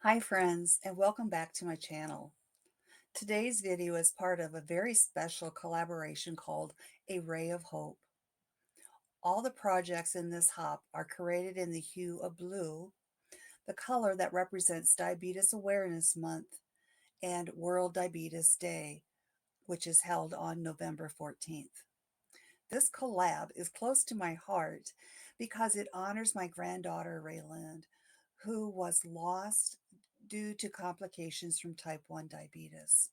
Hi friends, and welcome back to my channel. Today's video is part of a very special collaboration called A Ray of Hope. All the projects in this hop are created in the hue of blue, the color that represents Diabetes Awareness Month and World Diabetes Day, which is held on November 14th. This collab is close to my heart because it honors my granddaughter Raelyn, who was lost due to complications from type 1 diabetes.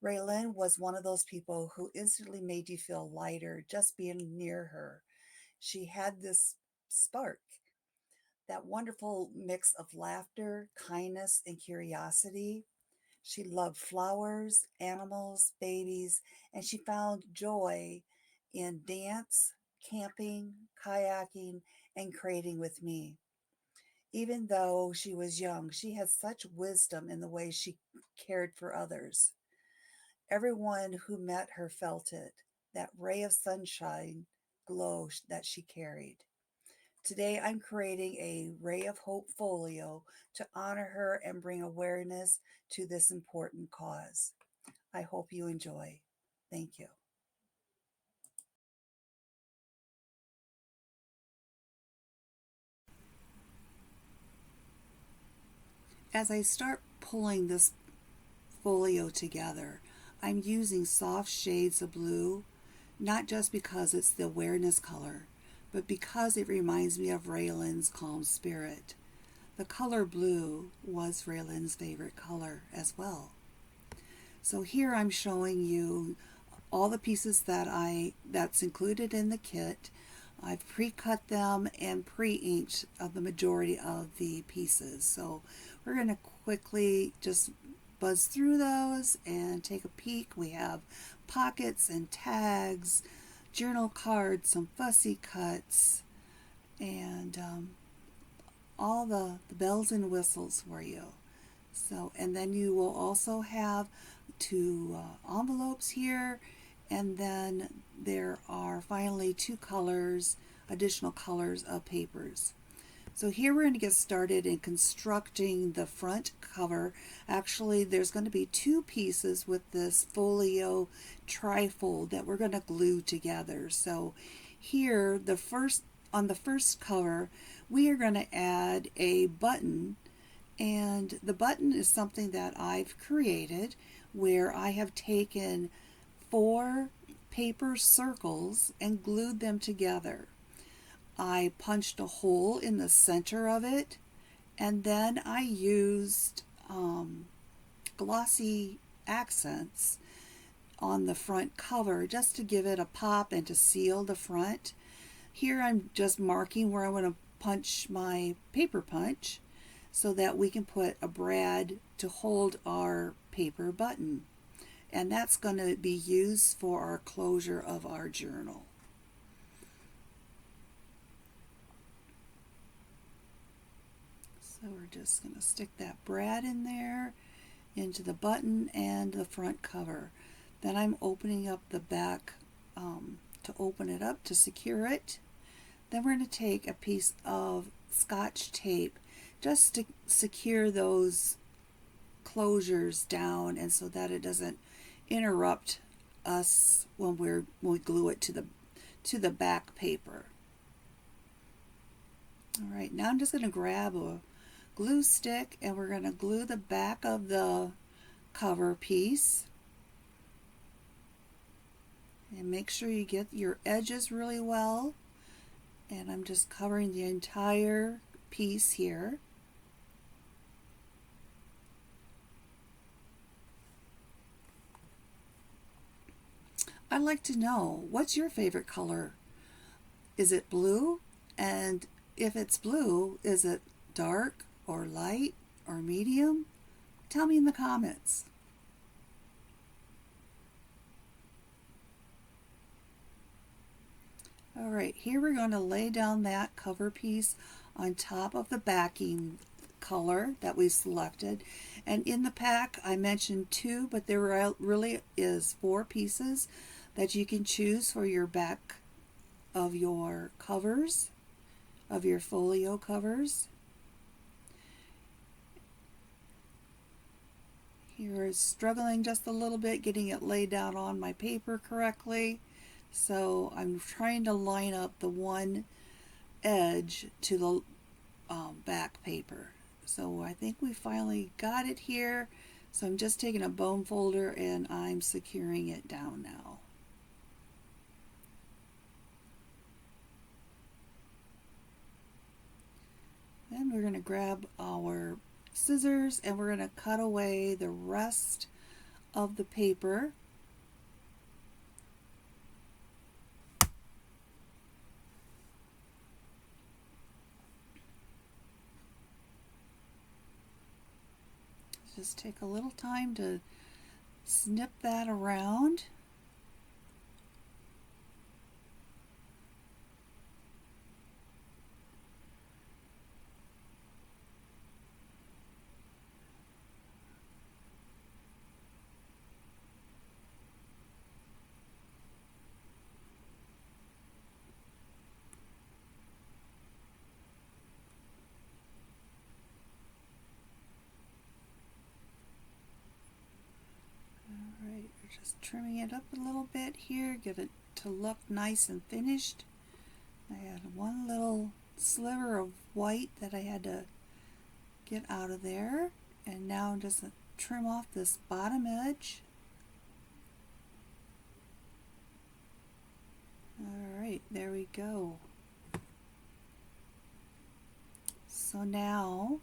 Raelyn was one of those people who instantly made you feel lighter just being near her. She had this spark, that wonderful mix of laughter, kindness, and curiosity. She loved flowers, animals, babies, and she found joy in dance, camping, kayaking, and creating with me. Even though she was young, she had such wisdom in the way she cared for others. Everyone who met her felt it, that ray of sunshine glow that she carried. Today I'm creating a Ray of Hope folio to honor her and bring awareness to this important cause. I hope you enjoy. Thank you. As I start pulling this folio together, I'm using soft shades of blue, not just because it's the awareness color, but because it reminds me of Raelyn's calm spirit. The color blue was Raelyn's favorite color as well. So here I'm showing you all the pieces that's included in the kit. I've pre-cut them and pre-inked the majority of the pieces. So we're going to quickly just buzz through those and take a peek. We have pockets and tags, journal cards, some fussy cuts, and all the bells and whistles for you. So, and then you will also have two envelopes here, and then there are finally two colors, additional colors of papers. So here we're going to get started in constructing the front cover. Actually, there's going to be two pieces with this folio trifold that we're going to glue together. So here, on the first cover, we are going to add a button, and the button is something that I've created where I have taken 4 paper circles and glued them together. I punched a hole in the center of it, and then I used glossy accents on the front cover just to give it a pop and to seal the front. Here I'm just marking where I want to punch my paper punch so that we can put a brad to hold our paper button. And that's going to be used for our closure of our journal. So we're just going to stick that brad in there into the button and the front cover. Then I'm opening up the back to open it up to secure it. Then we're going to take a piece of Scotch tape just to secure those closures down, and so that it doesn't interrupt us when we glue it to the back paper. All right, now I'm just going to grab a glue stick and we're going to glue the back of the cover piece. And make sure you get your edges really well. And I'm just covering the entire piece here. I'd like to know, what's your favorite color? Is it blue? And if it's blue, is it dark or light or medium? Tell me in the comments. All right, here we're going to lay down that cover piece on top of the backing color that we selected. And in the pack, I mentioned 2, but there really is 4 pieces that you can choose for your back of your covers, of your folio covers. Here is struggling just a little bit getting it laid down on my paper correctly. So I'm trying to line up the one edge to the back paper. So I think we finally got it here. So I'm just taking a bone folder and I'm securing it down now. Then we're going to grab our scissors and we're going to cut away the rest of the paper. Just take a little time to snip that around. Alright, we're just trimming it up a little bit here, get it to look nice and finished. I had one little sliver of white that I had to get out of there, and now I'm just going to trim off this bottom edge. Alright, there we go. So now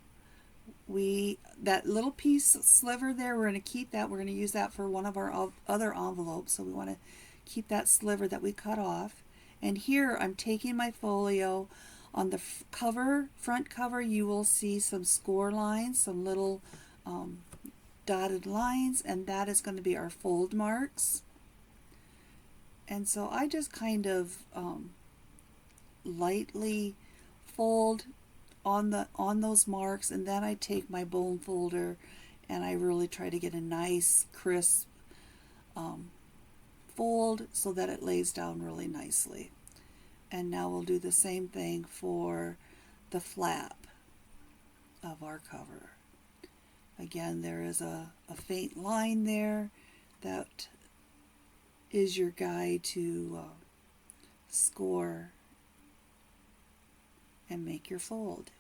that little piece sliver there, we're going to keep that. We're going to use that for one of our other envelopes. So we want to keep that sliver that we cut off. And here I'm taking my folio. On the front cover, you will see some score lines, some little dotted lines, and that is going to be our fold marks. And so I just kind of lightly fold on those marks, and then I take my bone folder and I really try to get a nice crisp fold so that it lays down really nicely. And now we'll do the same thing for the flap of our cover. Again, there is a faint line there that is your guide to score and make your fold.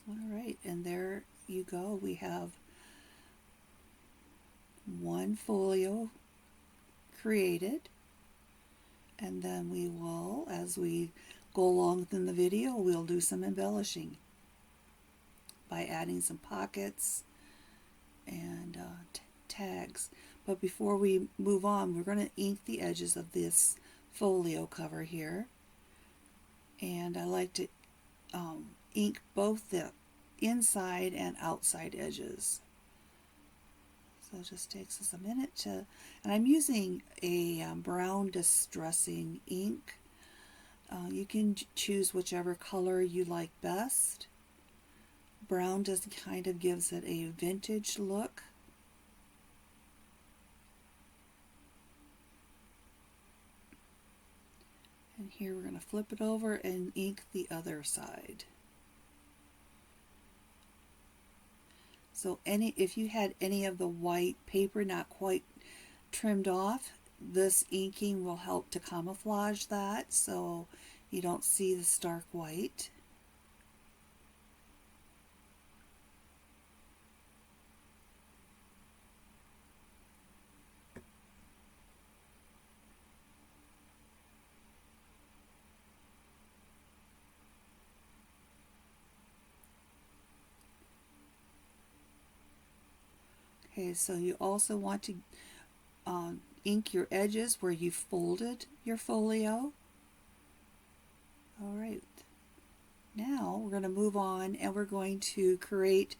Alright, and there you go. We have one folio created, and then we will, as we go along within the video, we'll do some embellishing by adding some pockets and tags. But before we move on, we're going to ink the edges of this folio cover here, and I like to ink both the inside and outside edges. So it just takes us a minute to, and I'm using a brown distressing ink. You can choose whichever color you like best. Brown just kind of gives it a vintage look. And here we're going to flip it over and ink the other side. So if you had any of the white paper not quite trimmed off, this inking will help to camouflage that so you don't see the stark white. Okay, so you also want to ink your edges where you folded your folio. Alright, now we're going to move on and we're going to create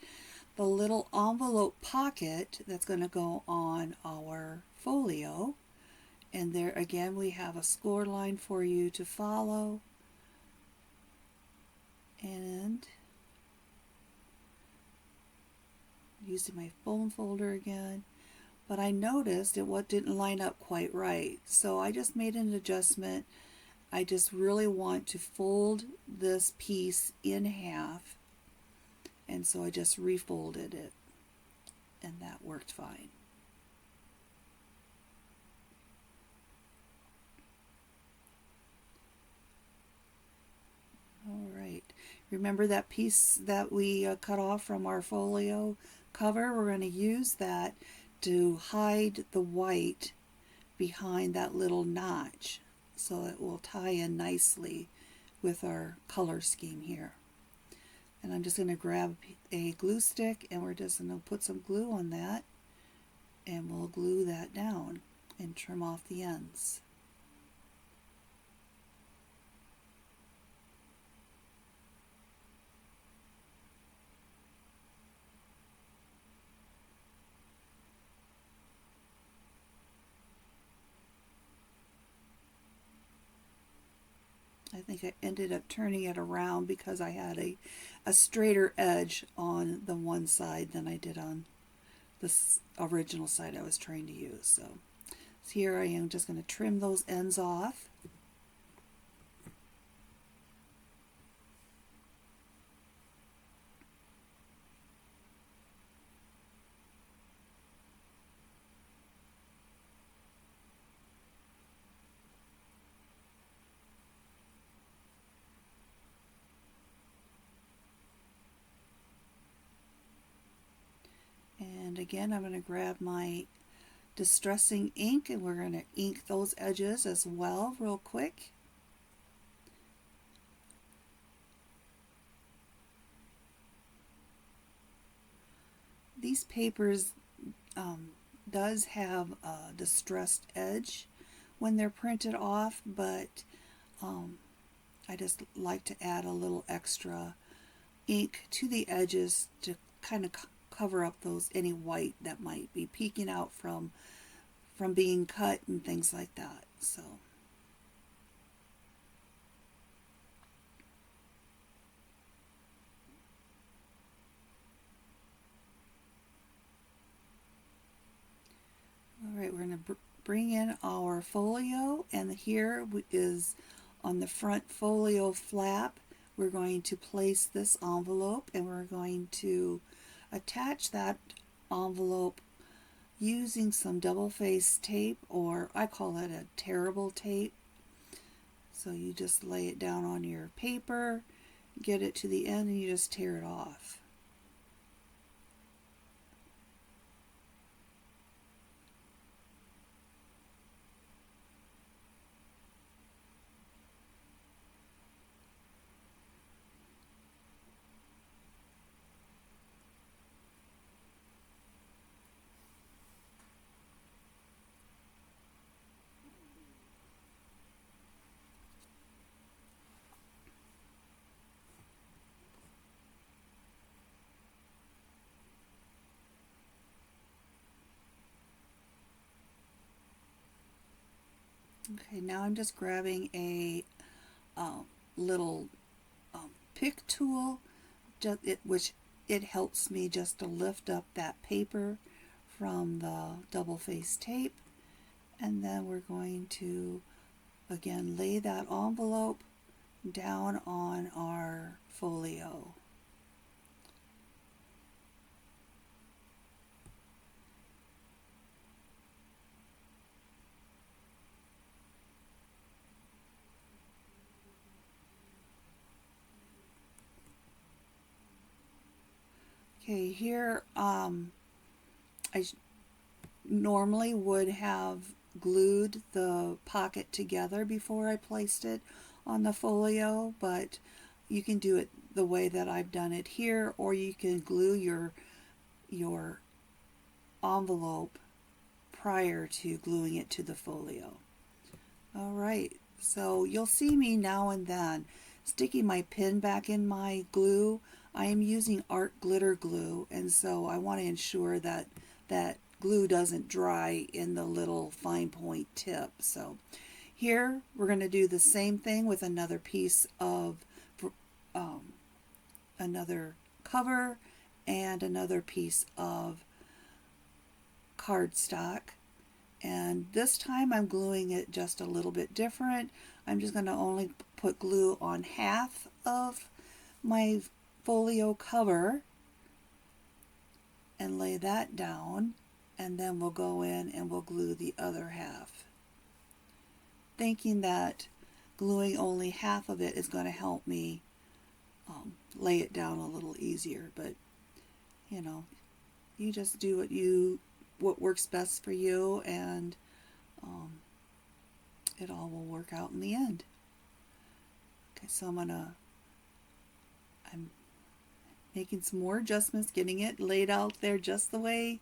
the little envelope pocket that's going to go on our folio. And there again we have a score line for you to follow. And using my bone folder again, but I noticed it didn't line up quite right, so I just made an adjustment. I just really want to fold this piece in half and so I just refolded it, and that worked fine. All right, remember that piece that we cut off from our folio cover? We're going to use that to hide the white behind that little notch, so it will tie in nicely with our color scheme here. And I'm just going to grab a glue stick, and we're just going to put some glue on that, and we'll glue that down and trim off the ends. I think I ended up turning it around because I had a straighter edge on the one side than I did on this original side I was trying to use. So here I am just going to trim those ends off. And again, I'm going to grab my distressing ink, and we're going to ink those edges as well real quick. These papers does have a distressed edge when they're printed off, but I just like to add a little extra ink to the edges to kind of cover up any white that might be peeking out from being cut and things like that. So all right, we're going to bring in our folio, and here is on the front folio flap. We're going to place this envelope, and we're going to attach that envelope using some double-faced tape, or I call it a terrible tape. So you just lay it down on your paper, get it to the end, and you just tear it off. Okay, now I'm just grabbing a little pick tool, which it helps me just to lift up that paper from the double-faced tape, and then we're going to again lay that envelope down on our folio. Okay, here I normally would have glued the pocket together before I placed it on the folio, but you can do it the way that I've done it here, or you can glue your envelope prior to gluing it to the folio. All right, so you'll see me now and then sticking my pin back in my glue. I am using art glitter glue, and so I want to ensure that that glue doesn't dry in the little fine point tip. So here we're going to do the same thing with another piece of another cover and another piece of cardstock. And this time I'm gluing it just a little bit different. I'm just going to only put glue on half of my folio cover, and lay that down, and then we'll go in and we'll glue the other half, thinking that gluing only half of it is going to help me lay it down a little easier. But you know, you just do what works best for you, and it all will work out in the end. Okay, so I'm making some more adjustments, getting it laid out there just the way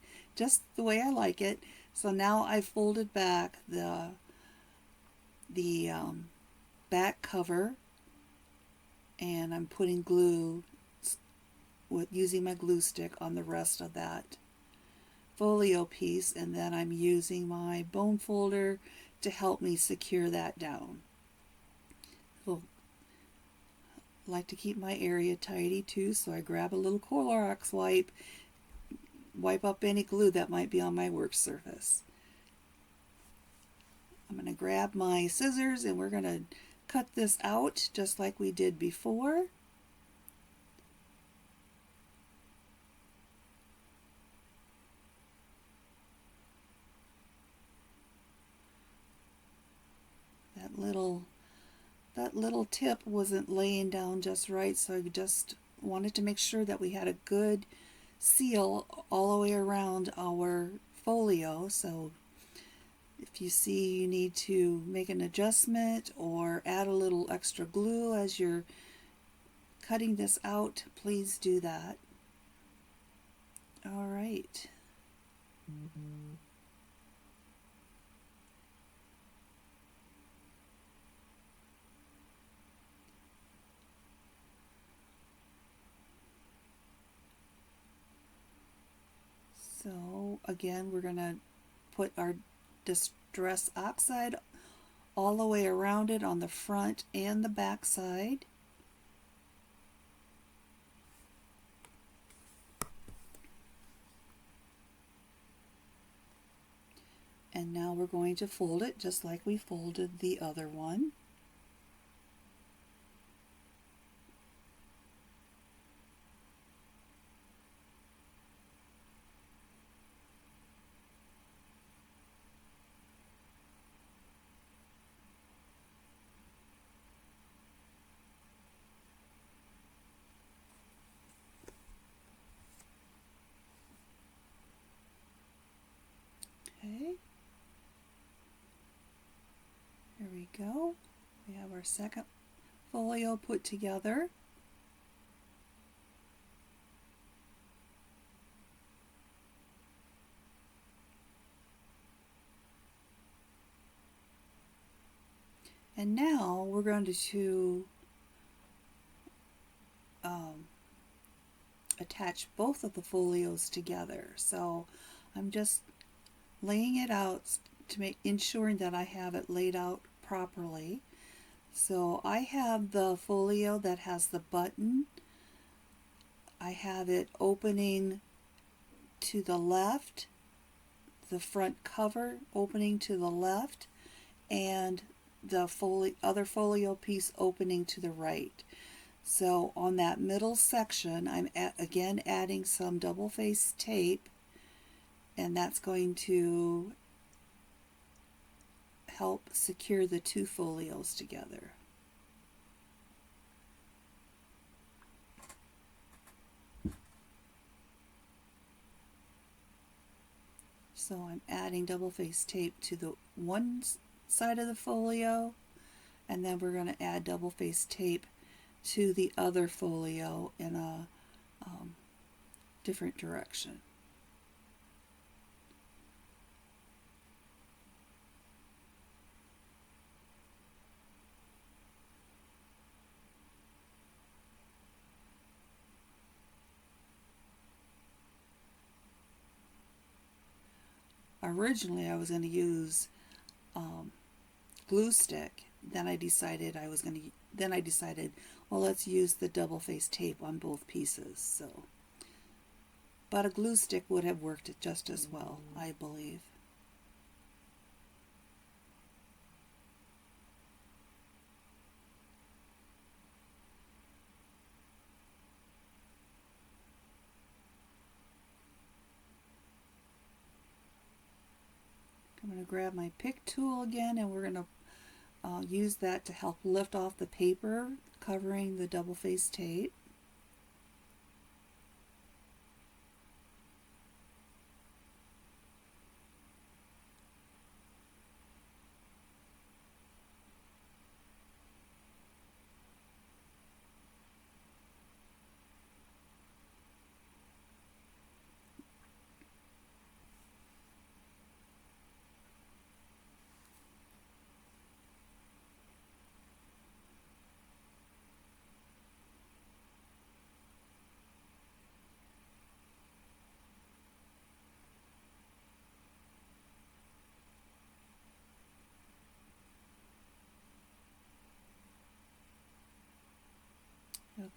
I like it. So now I've folded back the back cover, and I'm putting glue using my glue stick on the rest of that folio piece, and then I'm using my bone folder to help me secure that down. So I like to keep my area tidy too, so I grab a little Clorox wipe up any glue that might be on my work surface. I'm going to grab my scissors and we're going to cut this out just like we did before. That little tip wasn't laying down just right, so I just wanted to make sure that we had a good seal all the way around our folio. So if you see you need to make an adjustment or add a little extra glue as you're cutting this out, please do that. All right. So again, we're going to put our Distress Oxide all the way around it on the front and the back side. And now we're going to fold it just like we folded the other one. Okay. There we go. We have our second folio put together. And now we're going to attach both of the folios together. So I'm just laying it out to ensuring that I have it laid out properly. So I have the folio that has the button. I have it opening to the left, the front cover opening to the left, and the other folio piece opening to the right. So on that middle section, I'm again adding some double-faced tape, and that's going to help secure the two folios together. So I'm adding double-faced tape to the one side of the folio, and then we're going to add double-faced tape to the other folio in a different direction. Originally I was going to use glue stick. Then I decided well, let's use the double-faced tape on both pieces. So, but a glue stick would have worked just as well, I believe. going to grab my pick tool again, and we're going to use that to help lift off the paper covering the double-faced tape.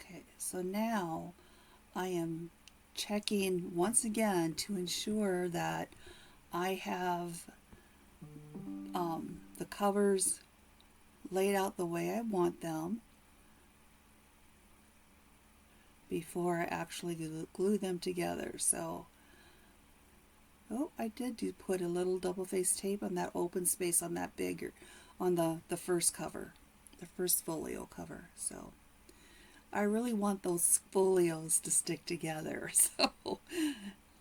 Okay, so now I am checking once again to ensure that I have the covers laid out the way I want them before I actually glue them together. So, oh, I did put a little double-faced tape on that open space on that bigger, on the first cover, the first folio cover. So I really want those folios to stick together. So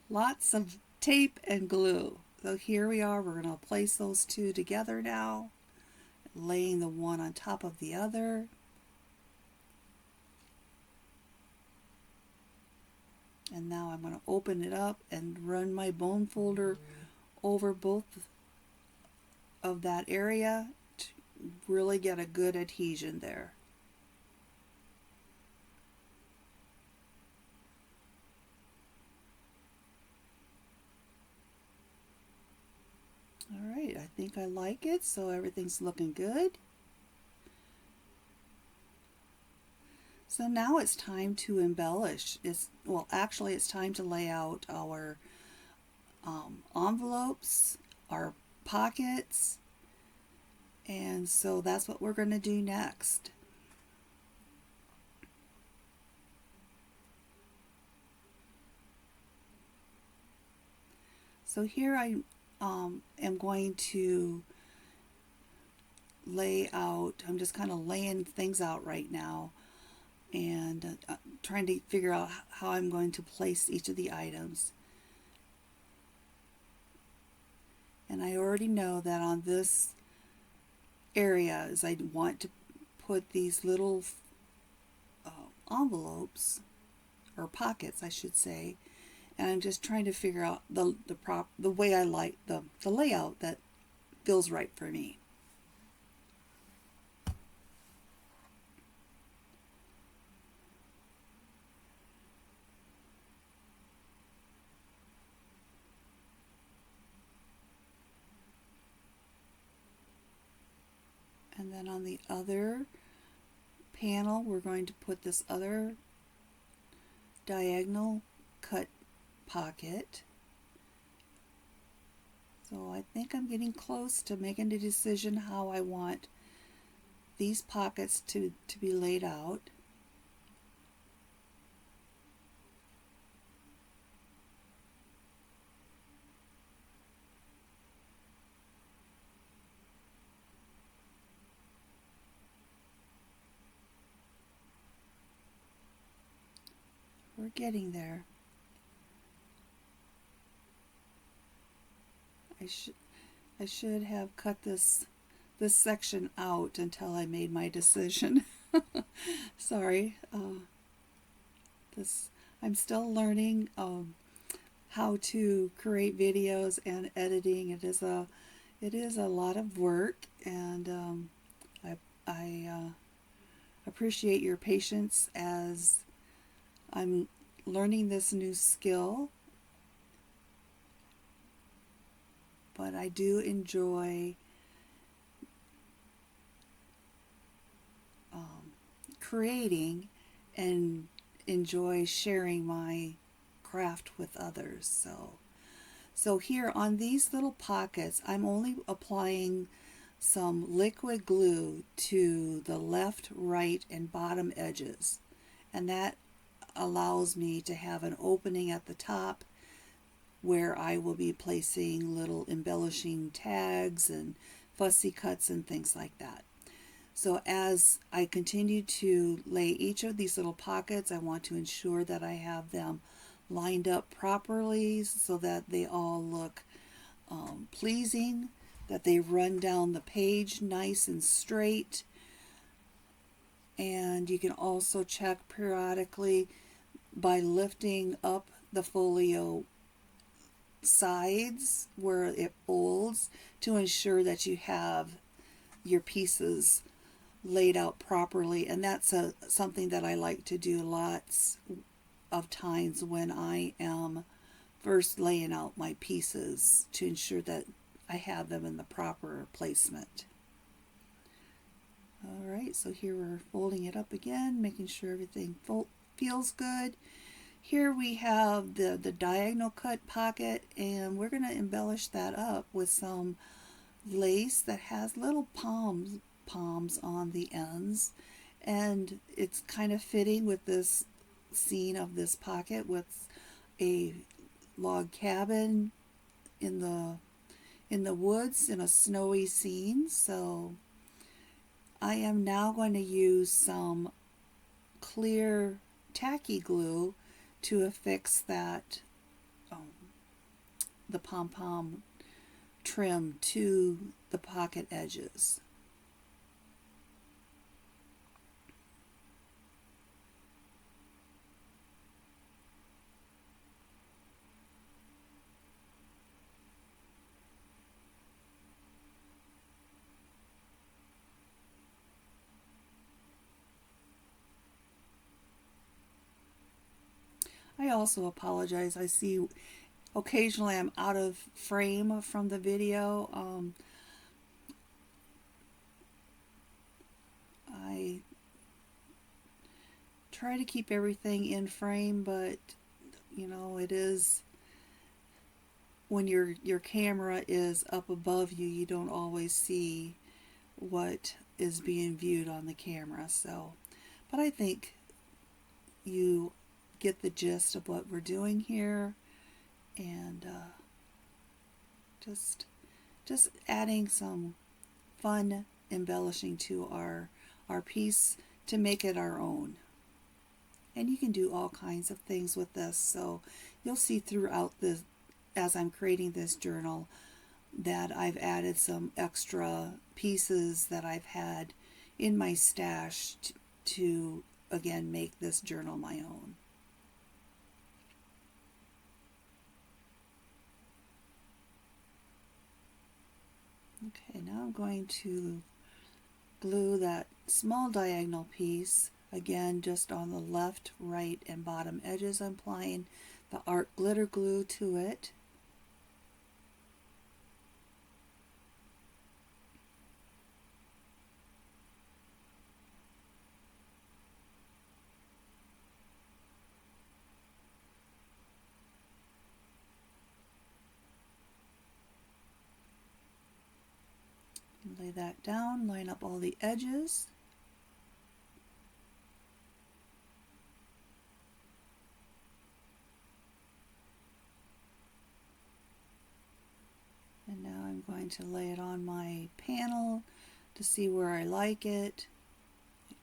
lots of tape and glue. So here we are, we're going to place those two together now, laying the one on top of the other. And now I'm going to open it up and run my bone folder over both of that area to really get a good adhesion there. Alright, I think I like it, so everything's looking good. So now it's time to embellish. Actually it's time to lay out our envelopes, our pockets, and so that's what we're going to do next. So here I am going to lay out, I'm just kind of laying things out right now and trying to figure out how I'm going to place each of the items. And I already know that on this area is I want to put these little envelopes, or pockets I should say, and I'm just trying to figure out the way I like the layout that feels right for me. And then on the other panel we're going to put this other diagonal cut pocket. So I think I'm getting close to making a decision how I want these pockets to be laid out. We're getting there. I should have cut this section out until I made my decision. Sorry. I'm still learning how to create videos and editing. It is a lot of work, and I appreciate your patience as I'm learning this new skill. But I do enjoy creating and enjoy sharing my craft with others. So here on these little pockets, I'm only applying some liquid glue to the left, right, and bottom edges, and that allows me to have an opening at the top where I will be placing little embellishing tags and fussy cuts and things like that. So as I continue to lay each of these little pockets, I want to ensure that I have them lined up properly so that they all look pleasing, that they run down the page nice and straight. And you can also check periodically by lifting up the folio sides where it folds to ensure that you have your pieces laid out properly. And that's something that I like to do lots of times when I am first laying out my pieces, to ensure that I have them in the proper placement. Alright, so here we're folding it up again, making sure everything feels good. Here we have the diagonal cut pocket, and we're going to embellish that up with some lace that has little palms on the ends, and it's kind of fitting with this scene of this pocket with a log cabin in the woods in a snowy scene. So I am now going to use some clear tacky glue to affix that the pom-pom trim to the pocket edges. I also apologize. I see occasionally I'm out of frame from the video. I try to keep everything in frame, but you know, it is, when your camera is up above you, you don't always see what is being viewed on the camera. So, but I think you get the gist of what we're doing here, and just adding some fun embellishing to our piece to make it our own. And you can do all kinds of things with this, so you'll see throughout this, as I'm creating this journal, that I've added some extra pieces that I've had in my stash to again make this journal my own. Okay, now I'm going to glue that small diagonal piece, again just on the left, right, and bottom edges. I'm applying the art glitter glue to it. Lay that down, line up all the edges. And now I'm going to lay it on my panel to see where I like it.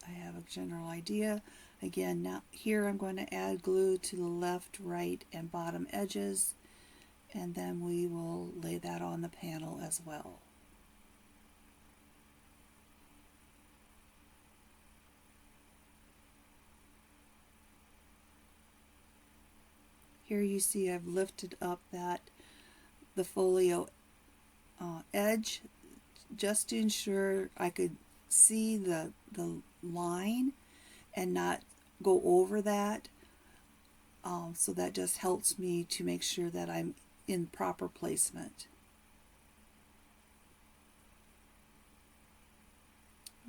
I have a general idea. Again, now here I'm going to add glue to the left, right, and bottom edges, and then we will lay that on the panel as well. Here you see I've lifted up the folio edge just to ensure I could see the line and not go over that. So that just helps me to make sure that I'm in proper placement.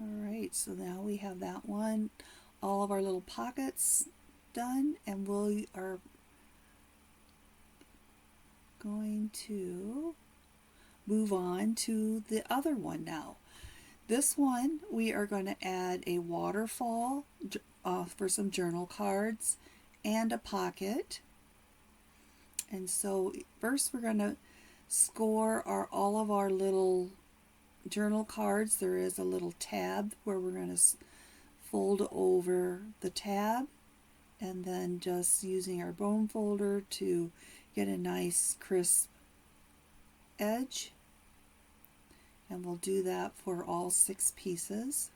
Alright, so now we have that one, all of our little pockets done, and we are going to move on to the other one now. This one we are going to add a waterfall for some journal cards and a pocket, And so first we're going to score all of our little journal cards. There is a little tab where we're going to fold over the tab, and then just using our bone folder to get a nice crisp edge. And we'll do that for all 6 pieces.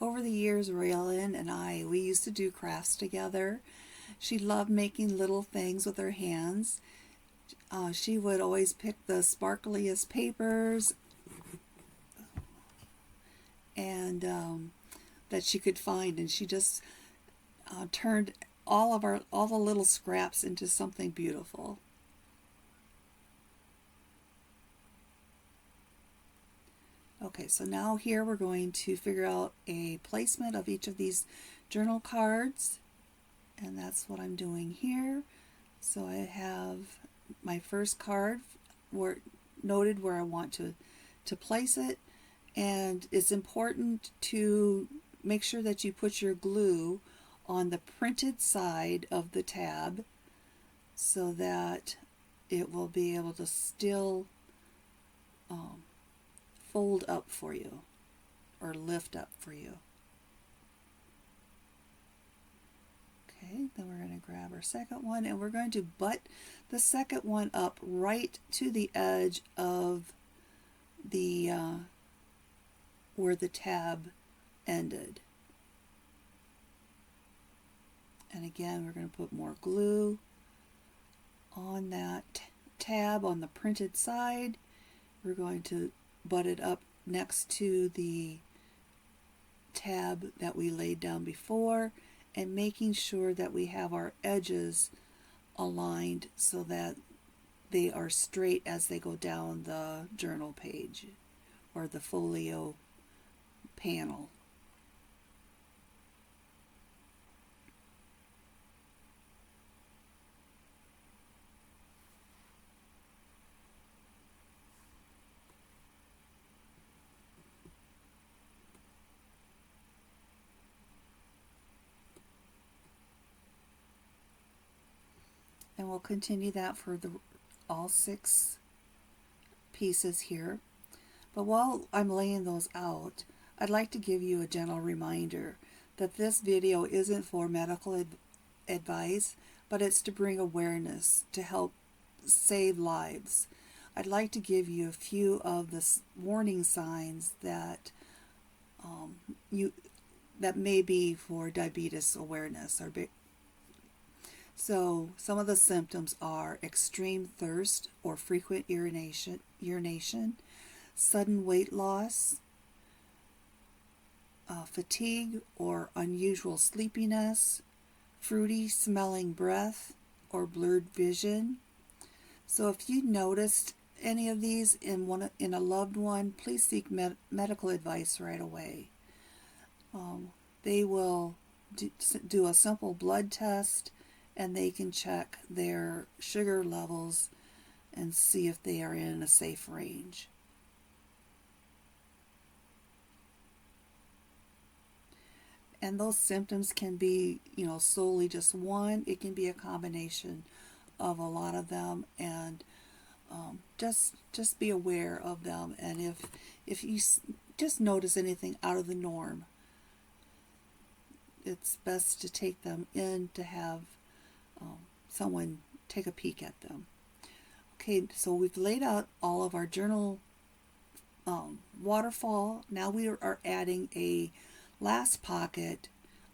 Over the years, Raelyn and we used to do crafts together. She loved making little things with her hands. She would always pick the sparkliest papers and that she could find, and she just turned all the little scraps into something beautiful. Okay, so now here we're going to figure out a placement of each of these journal cards, and that's what I'm doing here. So I have my first card noted where I want to place it, and it's important to make sure that you put your glue on the printed side of the tab so that it will be able to still fold up for you or lift up for you. Okay, then we're going to grab our second one, and we're going to butt the second one up right to the edge of the where the tab ended. And again, we're going to put more glue on that tab on the printed side. We're going to butt it up next to the tab that we laid down before, and making sure that we have our edges aligned so that they are straight as they go down the journal page or the folio panel. And we'll continue that for all 6 pieces here. But while I'm laying those out, I'd like to give you a gentle reminder that this video isn't for medical advice, but it's to bring awareness to help save lives. I'd like to give you a few of the warning signs that that may be for diabetes awareness. So some of the symptoms are extreme thirst or frequent urination, sudden weight loss, fatigue or unusual sleepiness, fruity smelling breath, or blurred vision. So if you noticed any of these in a loved one, please seek medical advice right away. They will do a simple blood test, and they can check their sugar levels and see if they are in a safe range. And those symptoms can be, solely just one. It can be a combination of a lot of them, and just be aware of them. And if you just notice anything out of the norm, it's best to take them in to have someone take a peek at them. Okay, so we've laid out all of our journal waterfall. Now we are adding a last pocket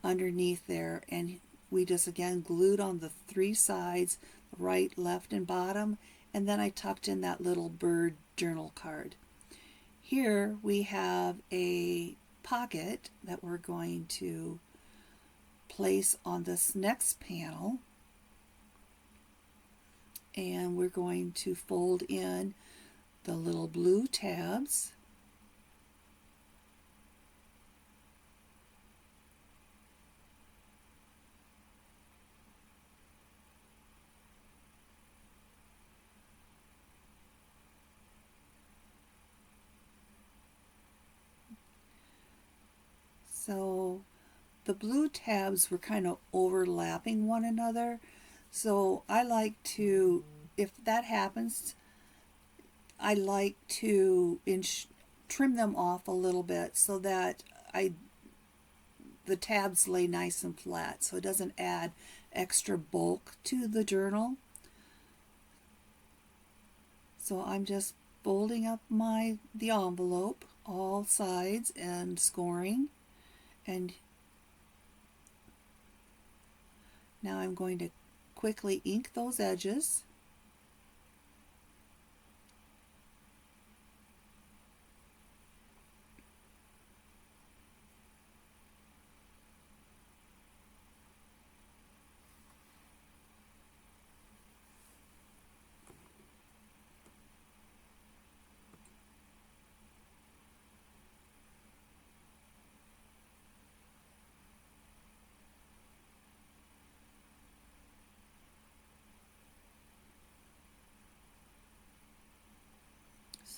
underneath there, and we just again glued on the 3 sides, right, left, and bottom, and then I tucked in that little bird journal card. Here we have a pocket that we're going to place on this next panel, and we're going to fold in the little blue tabs. So the blue tabs were kind of overlapping one another. So I like to, if that happens, I like to trim them off a little bit so that the tabs lay nice and flat, so it doesn't add extra bulk to the journal. So I'm just folding up the envelope all sides and scoring, and now I'm going to quickly ink those edges.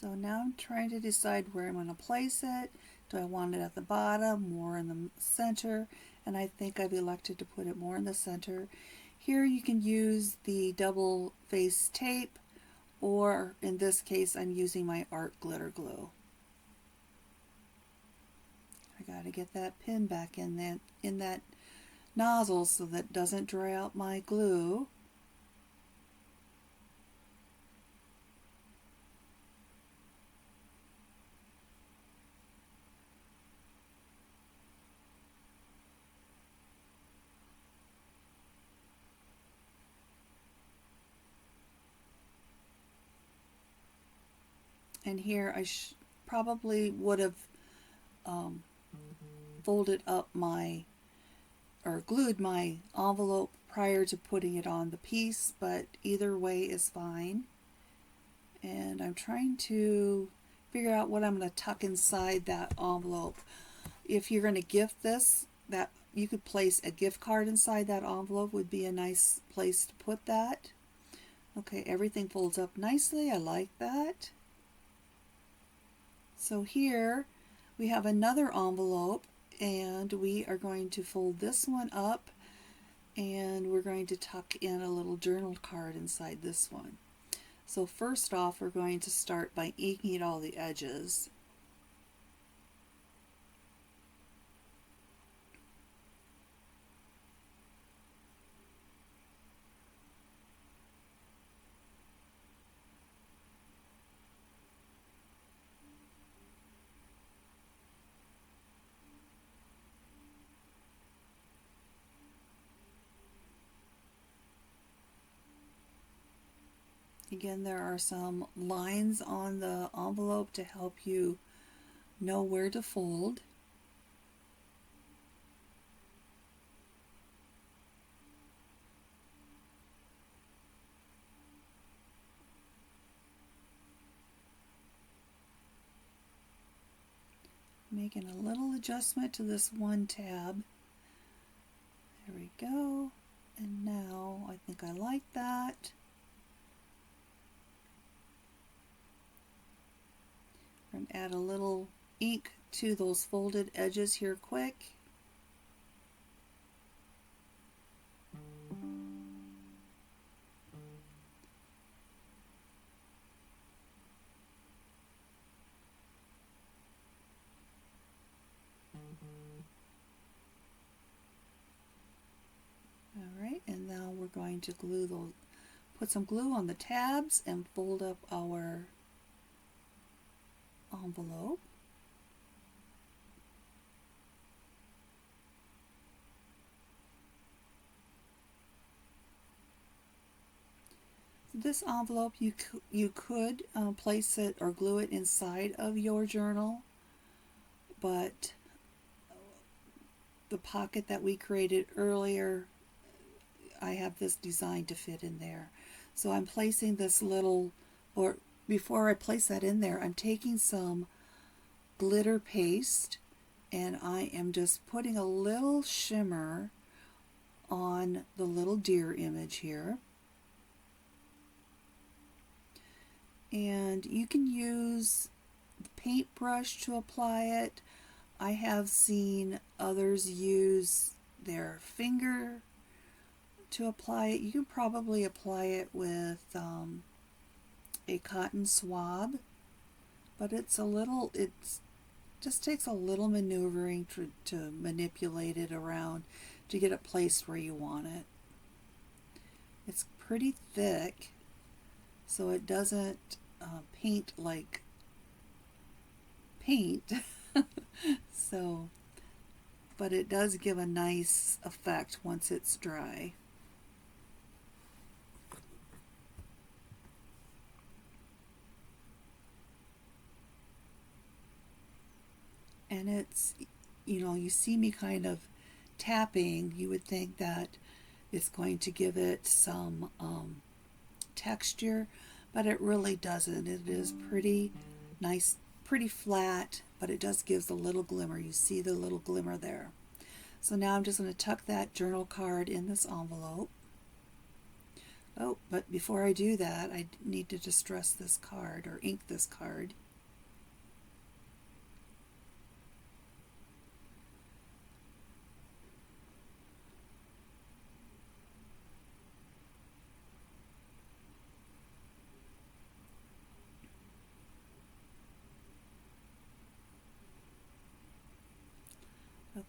So now I'm trying to decide where I'm going to place it. Do I want it at the bottom, more in the center? And I think I've elected to put it more in the center. Here you can use the double face tape, or in this case I'm using my art glitter glue. I got to get that pin back in that nozzle so that it doesn't dry out my glue. And here I probably would have folded up or glued my envelope prior to putting it on the piece, but either way is fine. And I'm trying to figure out what I'm going to tuck inside that envelope. If you're going to gift this, that you could place a gift card inside that envelope, would be a nice place to put that. Okay, everything folds up nicely. I like that. So here we have another envelope, and we are going to fold this one up, and we're going to tuck in a little journal card inside this one. So first off, we're going to start by inking all the edges. Again, there are some lines on the envelope to help you know where to fold. Making a little adjustment to this one tab. There we go. And now I think I like that. I'm going to add a little ink to those folded edges here quick. Alright, and now we're going to put some glue on the tabs and fold up our envelope. This envelope, you could place it or glue it inside of your journal, but the pocket that we created earlier, I have this designed to fit in there. So I'm placing this little, or before I place that in there, I'm taking some glitter paste and I am just putting a little shimmer on the little deer image here. And you can use the paintbrush to apply it. I have seen others use their finger to apply it. You can probably apply it with a cotton swab, but it just takes a little maneuvering to manipulate it around to get it placed where you want it. It's pretty thick, so it doesn't paint like paint. So, but it does give a nice effect once it's dry. And it's, you see me kind of tapping, you would think that it's going to give it some texture, but it really doesn't. It is pretty nice, pretty flat, but it just gives a little glimmer. You see the little glimmer there. So now I'm just going to tuck that journal card in this envelope. Oh, but before I do that, I need to distress this card or ink this card.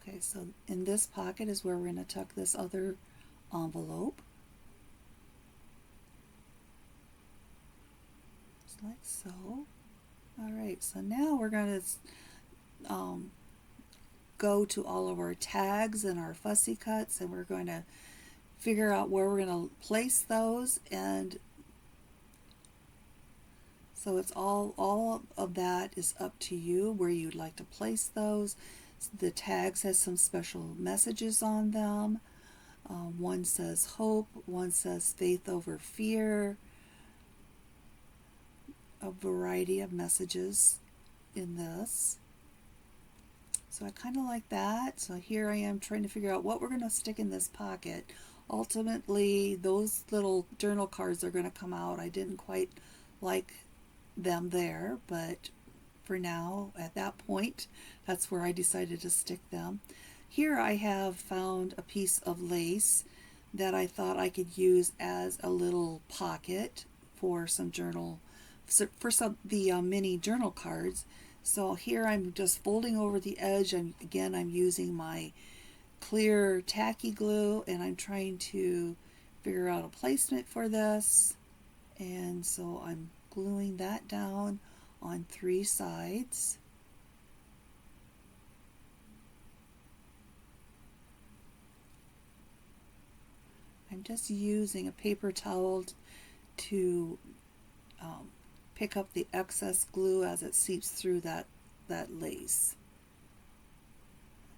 Okay, so in this pocket is where we're going to tuck this other envelope. Just like so. Alright, so now we're going to go to all of our tags and our fussy cuts, and we're going to figure out where we're going to place those. And so it's all of that is up to you where you'd like to place those. The tags has some special messages on them. One says hope, one says faith over fear. A variety of messages in this. So I kind of like that. So here I am trying to figure out what we're going to stick in this pocket. Ultimately, those little journal cards are going to come out. I didn't quite like them there, but for now, at that point, that's where I decided to stick them. Here I have found a piece of lace that I thought I could use as a little pocket for some mini journal cards. So here I'm just folding over the edge. I'm using my clear tacky glue, and I'm trying to figure out a placement for this. And so I'm gluing that down on 3 sides. I'm just using a paper towel to pick up the excess glue as it seeps through that lace.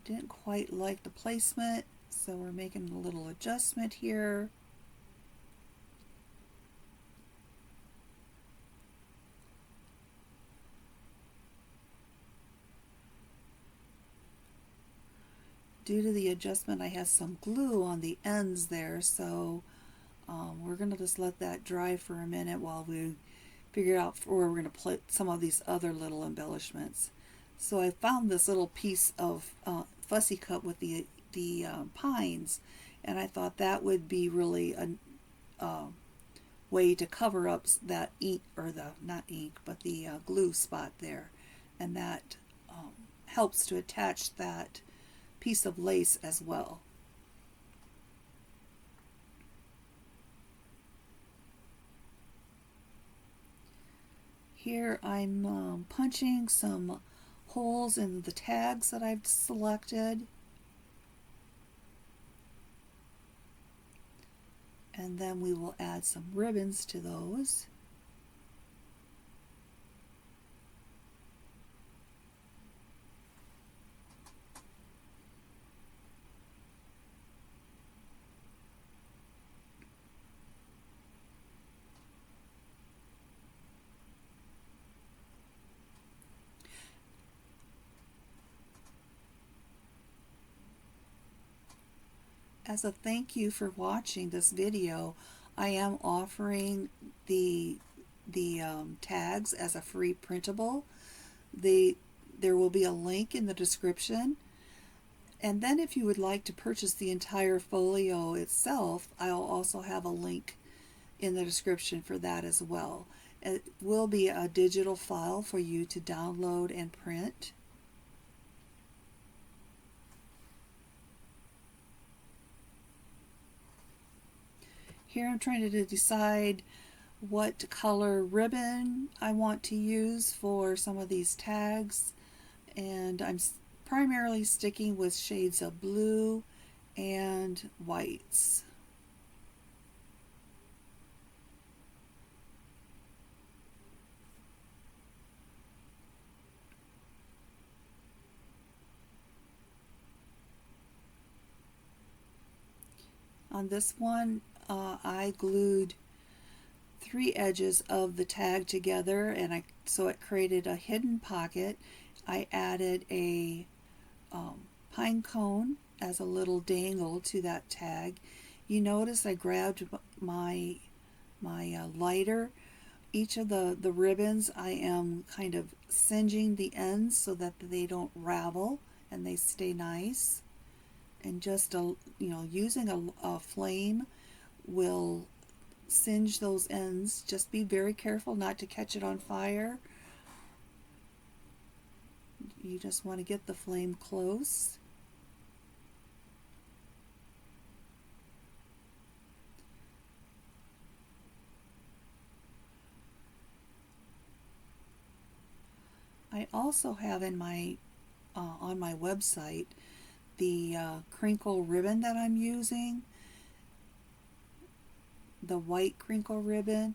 I didn't quite like the placement, so we're making a little adjustment here. Due to the adjustment, I have some glue on the ends there, so we're going to just let that dry for a minute while we figure out where we're going to put some of these other little embellishments. So I found this little piece of fussy cut with the pines, and I thought that would be really a way to cover up that ink, or not ink, but the glue spot there, and that helps to attach that piece of lace as well. Here I'm punching some holes in the tags that I've selected, and then we will add some ribbons to those. As a thank you for watching this video, I am offering the tags as a free printable. There will be a link in the description. And then if you would like to purchase the entire folio itself, I'll also have a link in the description for that as well. It will be a digital file for you to download and print. Here I'm trying to decide what color ribbon I want to use for some of these tags, and I'm primarily sticking with shades of blue and whites. On this one, I glued 3 edges of the tag together, and so it created a hidden pocket. I added a pine cone as a little dangle to that tag. You notice I grabbed my lighter. Each of the ribbons I am kind of singeing the ends so that they don't ravel and they stay nice. And just using a flame will singe those ends. Just be very careful not to catch it on fire. You just want to get the flame close. I also have in my on my website the crinkle ribbon that I'm using, the white crinkle ribbon.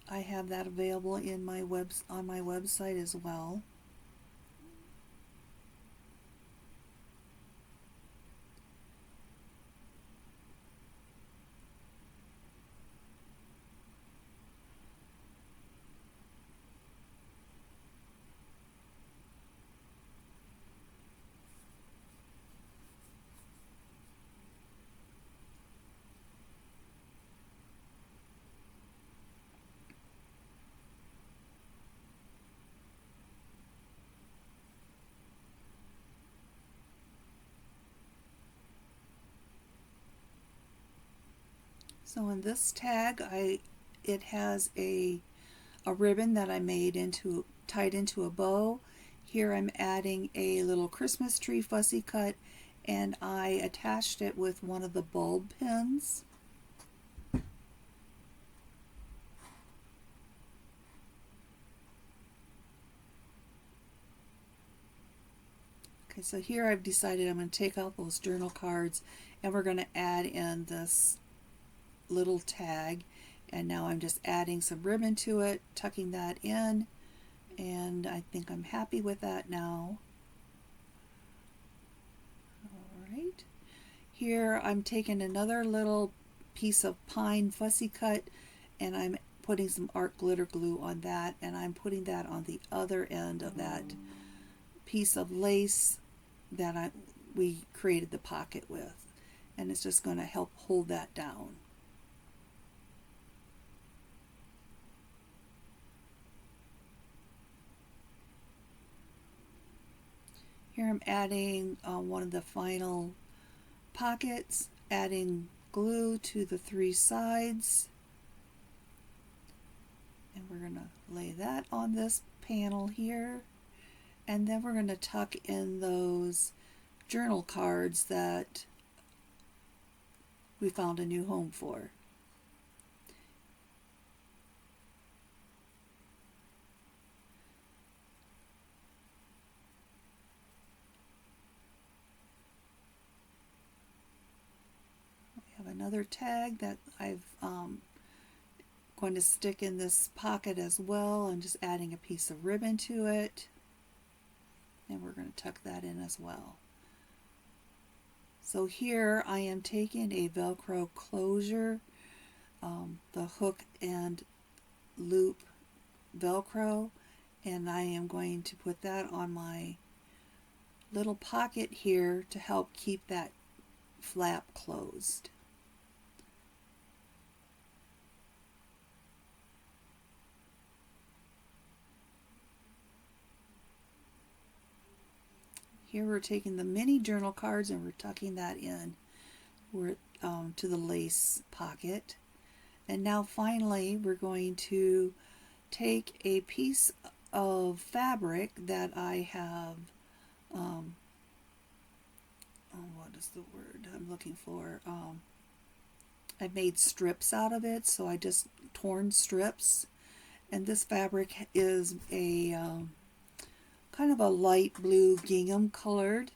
I have that available in my on my website as well. So in this tag, it has a ribbon that I made tied into a bow. Here I'm adding a little Christmas tree fussy cut, and I attached it with one of the bulb pins. Okay, so here I've decided I'm going to take out those journal cards and we're going to add in this little tag, and now I'm just adding some ribbon to it, tucking that in, and I think I'm happy with that now. Alright, here I'm taking another little piece of pine fussy cut and I'm putting some art glitter glue on that, and I'm putting that on the other end of that piece of lace that we created the pocket with, and it's just going to help hold that down. Here I'm adding one of the final pockets, adding glue to the 3 sides, and we're going to lay that on this panel here, and then we're going to tuck in those journal cards that we found a new home for. Another tag that I've going to stick in this pocket as well. I'm just adding a piece of ribbon to it, and we're going to tuck that in as well. So here I am taking a Velcro closure, the hook and loop Velcro, and I am going to put that on my little pocket here to help keep that flap closed. Here we're taking the mini journal cards and we're tucking that in to the lace pocket. And now finally we're going to take a piece of fabric that I have, what is the word I'm looking for? I made strips out of it, so I just torn strips. And this fabric is a kind of a light blue gingham colored.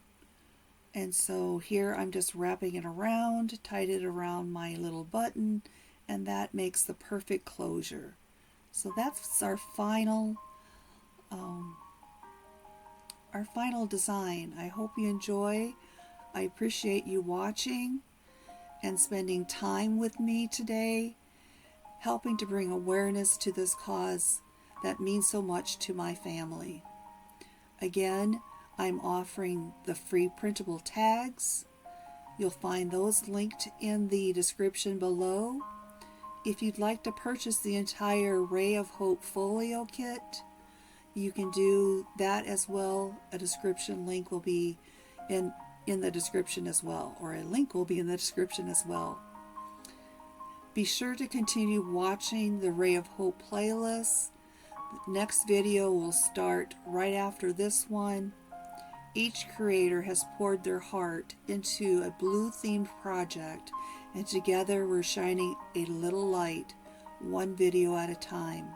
And so here I'm just wrapping it around, tied it around my little button, and that makes the perfect closure. So that's our final design. I hope you enjoy. I appreciate you watching and spending time with me today, helping to bring awareness to this cause that means so much to my family. Again, I'm offering the free printable tags. You'll find those linked in the description below. If you'd like to purchase the entire Rae of Hope folio kit, you can do that as well. A description link will be in the description as well, or a link will be in the description as well. Be sure to continue watching the Rae of Hope playlist. The next video will start right after this one. Each creator has poured their heart into a blue themed project, and together we're shining a little light, one video at a time.